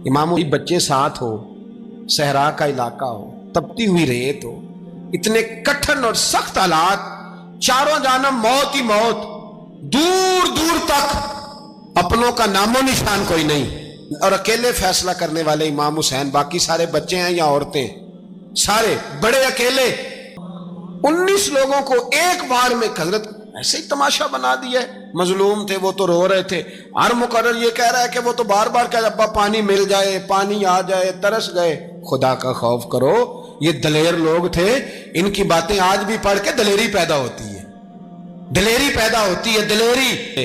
امام بچے ساتھ ہو، صحرا کا علاقہ ہو، تپتی ہوئی ریت ہو، اتنے کٹھن اور سخت حالات، چاروں جانب موت ہی موت، دور دور تک اپنوں کا نام و نشان کوئی نہیں، اور اکیلے فیصلہ کرنے والے امام حسین، باقی سارے بچے ہیں یا عورتیں، سارے بڑے اکیلے 19 لوگوں کو ایک بار میں حضرت ایسے ہی تماشا بنا دیا ہے۔ مظلوم تھے وہ تو رو رہے تھے، ہر مقرر یہ کہہ رہا ہے کہ وہ تو بار بار کہہ ابا پانی مل جائے، پانی آ جائے، ترس گئے۔ خدا کا خوف کرو، یہ دلیر لوگ تھے، ان کی باتیں آج بھی پڑھ کے دلیری پیدا ہوتی ہے، دلیری پیدا ہوتی ہے، دلیری۔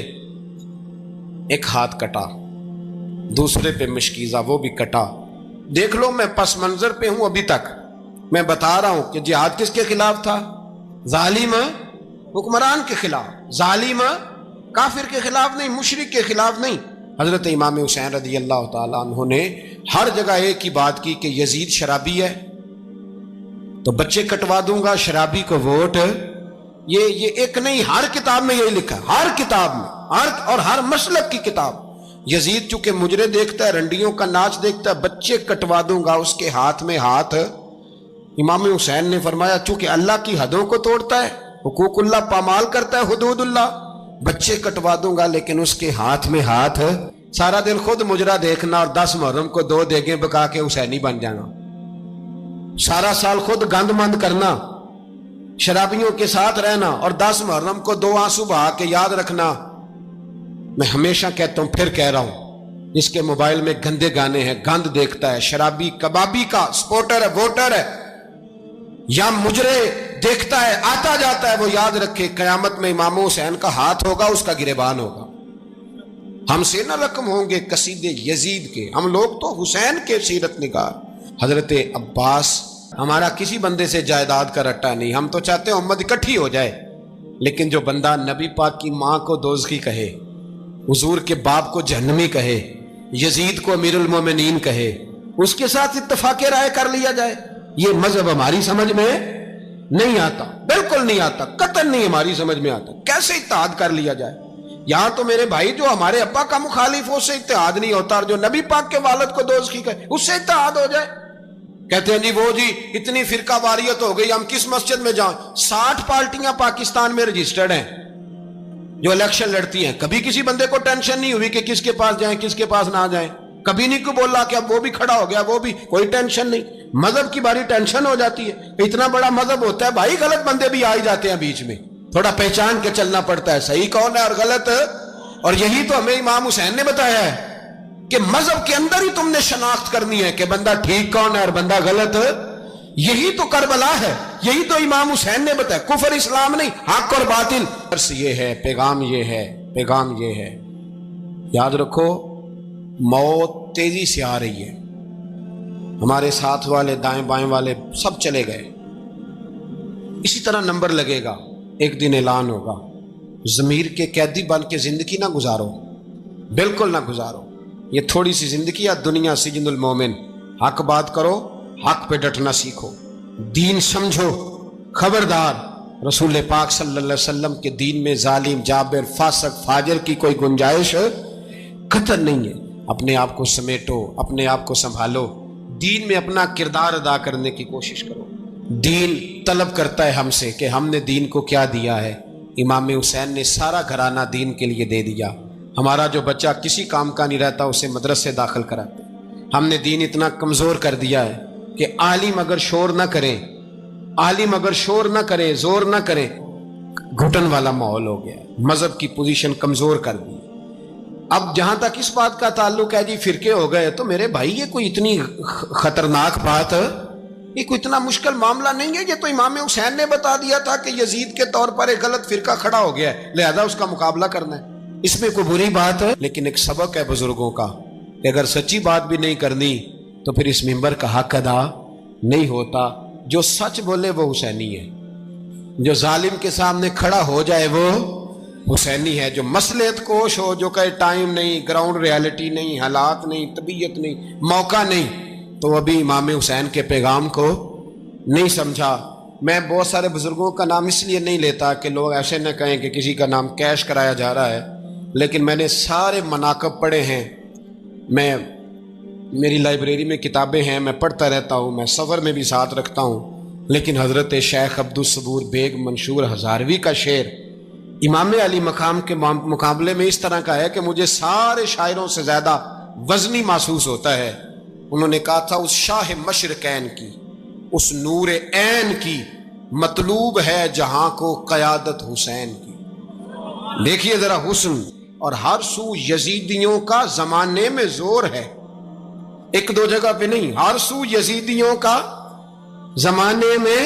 ایک ہاتھ کٹا، دوسرے پہ مشکیزہ، وہ بھی کٹا۔ دیکھ لو میں پس منظر پہ ہوں ابھی تک، میں بتا رہا ہوں کہ جہاد کس کے خلاف تھا؟ ظالم حکمران کے خلاف، ظالم کافر کے خلاف نہیں، مشرک کے خلاف نہیں۔ حضرت امام حسین رضی اللہ تعالیٰ عنہ نے ہر جگہ ایک ہی بات کی کہ یزید شرابی ہے تو بچے کٹوا دوں گا، شرابی کو ووٹ۔ یہ ایک نہیں، ہر کتاب میں یہی لکھا ہے، ہر کتاب میں، اور ہر مسلک کی کتاب۔ یزید چونکہ مجرے دیکھتا ہے، رنڈیوں کا ناچ دیکھتا ہے، بچے کٹوا دوں گا، اس کے ہاتھ میں ہاتھ۔ امام حسین نے فرمایا چونکہ اللہ کی حدوں کو توڑتا ہے، حقوق اللہ پامال کرتا ہے، حدود اللہ، بچے کٹوا دوں گا لیکن اس کے ہاتھ میں ہاتھ۔ سارا دن خود مجرا دیکھنا اور 10 محرم کو 2 دیگیں پکا کے حسینی بن جانا، سارا سال خود گند مند کرنا، شرابیوں کے ساتھ رہنا، اور 10 محرم کو 2 آنسو بہا کے یاد رکھنا۔ میں ہمیشہ کہتا ہوں، پھر کہہ رہا ہوں، جس کے موبائل میں گندے گانے ہیں، گند دیکھتا ہے، شرابی کبابی کا سپورٹر ہے، ووٹر ہے، یا مجرے دیکھتا ہے، آتا جاتا ہے، وہ یاد رکھے قیامت میں امام حسین کا ہاتھ ہوگا، اس کا گریبان ہوگا۔ ہم سے نہ رقم ہوں گے قصیدے یزید کے، ہم لوگ تو حسین کے سیرت نگار۔ حضرت عباس ہمارا کسی بندے سے جائیداد کا رٹا نہیں، ہم تو چاہتے ہیں امت اکٹھی ہو جائے، لیکن جو بندہ نبی پاک کی ماں کو دوزخی کہے، حضور کے باپ کو جہنمی کہے، یزید کو امیر المومنین کہے، اس کے ساتھ اتفاق رائے کر لیا جائے، یہ مذہب ہماری سمجھ میں نہیں آتا، بالکل نہیں آتا، قطعاً نہیں ہماری سمجھ میں آتا۔ کیسے اتحاد کر لیا جائے؟ یہاں تو میرے بھائی جو ہمارے ابا کا مخالف ہو، اس سے اتحاد نہیں ہوتا، اور جو نبی پاک کے والد کو دوزخی کہے، اس سے اتحاد ہو جائے۔ کہتے ہیں جی وہ جی اتنی فرقہ واریت ہو گئی، ہم کس مسجد میں جائیں؟ 60 پارٹیاں پاکستان میں رجسٹرڈ ہیں جو الیکشن لڑتی ہیں، کبھی کسی بندے کو ٹینشن نہیں ہوئی کہ کس کے پاس جائیں کس کے پاس نہ جائیں، کبھی نہیں کوئی بولا کہ اب وہ بھی کھڑا ہو گیا، وہ بھی، کوئی ٹینشن نہیں۔ مذہب کی باری ٹینشن ہو جاتی ہے، اتنا بڑا مذہب ہوتا ہے بھائی، غلط بندے بھی آ ہی جاتے ہیں بیچ میں، تھوڑا پہچان کے چلنا پڑتا ہے صحیح کون ہے اور غلط۔ اور یہی تو ہمیں امام حسین نے بتایا ہے کہ مذہب کے اندر ہی تم نے شناخت کرنی ہے کہ بندہ ٹھیک کون ہے اور بندہ غلط۔ یہی تو کربلا ہے، یہی تو امام حسین نے بتایا، کفر اسلام نہیں، حق اور باطل۔ درس یہ ہے، پیغام یہ ہے، پیغام یہ ہے، یاد رکھو موت تیزی سے آ رہی ہے، ہمارے ساتھ والے دائیں بائیں والے سب چلے گئے، اسی طرح نمبر لگے گا، ایک دن اعلان ہوگا۔ ضمیر کے قیدی بن کے زندگی نہ گزارو، بالکل نہ گزارو، یہ تھوڑی سی زندگی ہے، دنیا سجن المومن۔ حق بات کرو، حق پہ ڈٹنا سیکھو، دین سمجھو، خبردار رسول پاک صلی اللہ علیہ وسلم کے دین میں ظالم، جابر، فاسق، فاجر کی کوئی گنجائش قطعاً نہیں ہے۔ اپنے آپ کو سمیٹو، اپنے آپ کو سنبھالو، دین میں اپنا کردار ادا کرنے کی کوشش کرو۔ دین طلب کرتا ہے ہم سے کہ ہم نے دین کو کیا دیا ہے۔ امام حسین نے سارا گھرانہ دین کے لیے دے دیا۔ ہمارا جو بچہ کسی کام کا نہیں رہتا اسے مدرسے داخل کراتے، ہم نے دین اتنا کمزور کر دیا ہے کہ عالم اگر شور نہ کریں، عالم اگر شور نہ کریں، زور نہ کریں، گھٹن والا ماحول ہو گیا، مذہب کی پوزیشن کمزور کر دی۔ اب جہاں تک اس بات کا تعلق ہے جی فرقے ہو گئے، تو میرے بھائی یہ کوئی اتنی خطرناک بات، یہ کوئی اتنا مشکل معاملہ نہیں ہے، یہ تو امام حسین نے بتا دیا تھا کہ یزید کے طور پر ایک غلط فرقہ کھڑا ہو گیا ہے، لہذا اس کا مقابلہ کرنا ہے، اس میں کوئی بری بات ہے؟ لیکن ایک سبق ہے بزرگوں کا کہ اگر سچی بات بھی نہیں کرنی تو پھر اس منبر کا حق ادا نہیں ہوتا۔ جو سچ بولے وہ حسینی ہے، جو ظالم کے سامنے کھڑا ہو جائے وہ حسینی ہے، جو مصلحت کوش ہو، جو کہے ٹائم نہیں، گراؤنڈ ریالٹی نہیں، حالات نہیں، طبیعت نہیں، موقع نہیں، تو ابھی امام حسین کے پیغام کو نہیں سمجھا۔ میں بہت سارے بزرگوں کا نام اس لیے نہیں لیتا کہ لوگ ایسے نہ کہیں کہ کسی کا نام کیش کرایا جا رہا ہے، لیکن میں نے سارے مناقب پڑھے ہیں، میں میری لائبریری میں کتابیں ہیں، میں پڑھتا رہتا ہوں، میں سفر میں بھی ساتھ رکھتا ہوں، لیکن حضرت شیخ عبدالصبور بیگ منشور ہزاروی کا شعر امام علی مقام کے مقابلے میں اس طرح کا ہے کہ مجھے سارے شاعروں سے زیادہ وزنی محسوس ہوتا ہے۔ انہوں نے کہا تھا اس شاہ مشرقین کی، اس نور عین کی مطلوب ہے جہاں کو قیادت حسین کی۔ دیکھیے ذرا حسن، اور ہر سو یزیدیوں کا زمانے میں زور ہے، ایک دو جگہ پہ نہیں، ہر سو یزیدیوں کا زمانے میں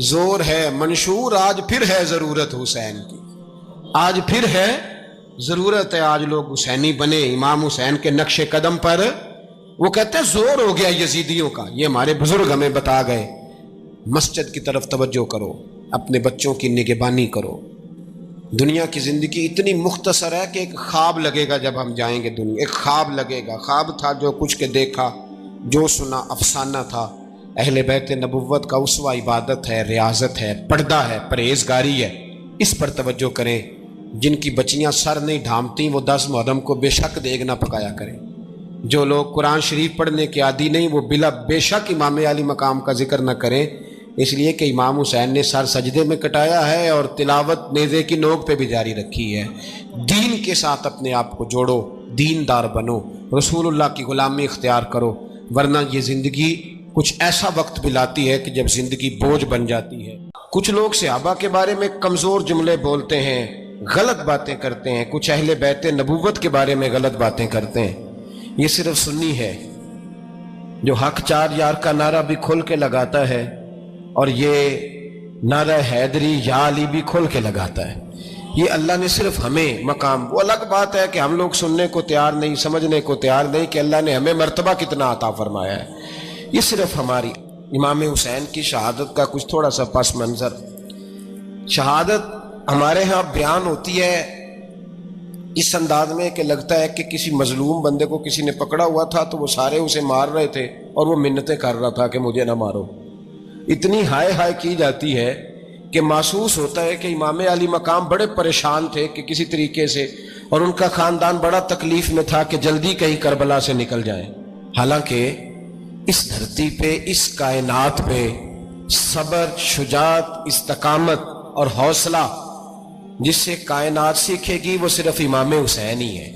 زور ہے۔ منشور آج پھر ہے ضرورت حسین کی، آج پھر ہے ضرورت ہے، آج لوگ حسینی بنے، امام حسین کے نقش قدم پر۔ وہ کہتے ہیں زور ہو گیا یزیدیوں کا، یہ ہمارے بزرگ ہمیں بتا گئے۔ مسجد کی طرف توجہ کرو، اپنے بچوں کی نگہبانی کرو۔ دنیا کی زندگی اتنی مختصر ہے کہ ایک خواب لگے گا جب ہم جائیں گے دنیا، ایک خواب لگے گا، خواب تھا جو کچھ کے دیکھا، جو سنا افسانہ تھا۔ اہل بیت نبوت کا اسوہ عبادت ہے، ریاضت ہے، پردہ ہے، پرہیزگاری ہے، اس پر توجہ کریں۔ جن کی بچیاں سر نہیں ڈھانپتی وہ 10 محرم کو بے شک دیگ نہ پکایا کریں۔ جو لوگ قرآن شریف پڑھنے کے عادی نہیں وہ بے شک امام علی مقام کا ذکر نہ کریں، اس لیے کہ امام حسین نے سر سجدے میں کٹایا ہے اور تلاوت نیزے کی نوک پہ بھی جاری رکھی ہے۔ دین کے ساتھ اپنے آپ کو جوڑو، دیندار بنو، رسول اللہ کی غلامی اختیار کرو، ورنہ یہ زندگی کچھ ایسا وقت بھی لاتی ہے کہ جب زندگی بوجھ بن جاتی ہے۔ کچھ لوگ صحابہ کے بارے میں کمزور جملے بولتے ہیں، غلط باتیں کرتے ہیں، کچھ اہل بیت نبوت کے بارے میں غلط باتیں کرتے ہیں۔ یہ صرف سنی ہے جو حق چار یار کا نعرہ بھی کھل کے لگاتا ہے، اور یہ نعرہ حیدری یا علی بھی کھول کے لگاتا ہے۔ یہ اللہ نے صرف ہمیں مقام، وہ الگ بات ہے کہ ہم لوگ سننے کو تیار نہیں، سمجھنے کو تیار نہیں کہ اللہ نے ہمیں مرتبہ کتنا عطا فرمایا ہے۔ یہ صرف ہماری امام حسین کی شہادت کا کچھ تھوڑا سا پس منظر۔ شہادت ہمارے ہاں بیان ہوتی ہے اس انداز میں کہ لگتا ہے کہ کسی مظلوم بندے کو کسی نے پکڑا ہوا تھا تو وہ سارے اسے مار رہے تھے اور وہ منتیں کر رہا تھا کہ مجھے نہ مارو۔ اتنی ہائے ہائے کی جاتی ہے کہ محسوس ہوتا ہے کہ امام علی مقام بڑے پریشان تھے کہ کسی طریقے سے، اور ان کا خاندان بڑا تکلیف میں تھا کہ جلدی کہیں کربلا سے نکل جائیں۔ حالانکہ اس دھرتی پہ، اس کائنات پہ صبر، شجاعت، استقامت اور حوصلہ جس سے کائنات سیکھے گی وہ صرف امام حسین ہی ہے۔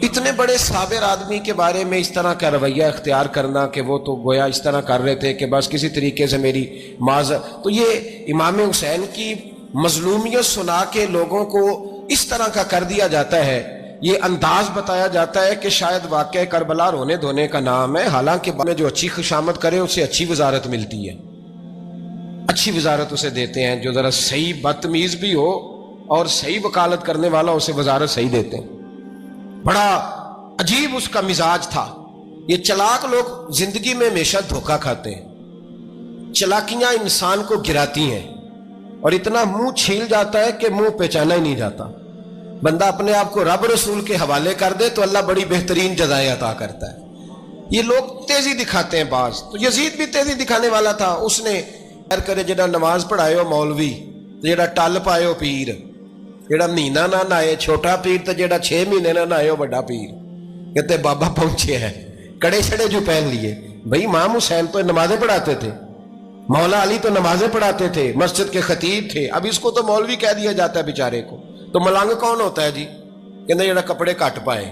اتنے بڑے صابر آدمی کے بارے میں اس طرح کا رویہ اختیار کرنا کہ وہ تو گویا اس طرح کر رہے تھے کہ بس کسی طریقے سے میری تو یہ امام حسین کی مظلومیت سنا کے لوگوں کو اس طرح کا کر دیا جاتا ہے، یہ انداز بتایا جاتا ہے کہ شاید واقعہ کربلا رونے دھونے کا نام ہے، حالانکہ میں جو اچھی خوشامد کرے اسے اچھی وزارت ملتی ہے، اچھی وزارت اسے دیتے ہیں۔ جو ذرا صحیح بدتمیز بھی ہو اور صحیح وکالت کرنے والا اسے وزارت صحیح دیتے ہیں۔ بڑا عجیب اس کا مزاج تھا۔ یہ چلاک لوگ زندگی میں ہمیشہ دھوکہ کھاتے ہیں، چلاکیاں انسان کو گراتی ہیں اور اتنا منہ چھیل جاتا ہے کہ منہ پہچانا ہی نہیں جاتا۔ بندہ اپنے آپ کو رب رسول کے حوالے کر دے تو اللہ بڑی بہترین جزائیں عطا کرتا ہے۔ یہ لوگ تیزی دکھاتے ہیں بعض، تو یزید بھی تیزی دکھانے والا تھا۔ اس نے خیر کرے جڑا نماز پڑھائے ہو مولوی، جڑا ٹل پائے ہو پیر، جڑا مہینہ نہ نہائے چھوٹا پیر، تو جڑا 6 مہینے نہ نہائے ہو بڑا پیر، کہتے بابا پہنچے ہیں، کڑے چھڑے جو پہن لیے۔ بھائی امام حسین تو نمازیں پڑھاتے تھے، مولا علی تو نمازیں پڑھاتے تھے، مسجد کے خطیب تھے، اب اس کو تو مولوی کہہ دیا جاتا ہے بیچارے کو۔ تو ملنگ کون ہوتا ہے جی؟ کہتے جڑا کپڑے کٹ پائے۔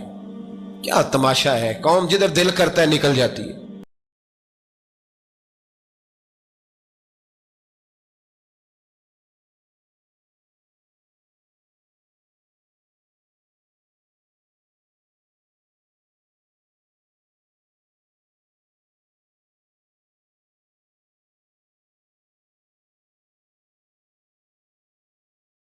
کیا تماشا ہے، قوم جدھر دل کرتا ہے نکل جاتی ہے۔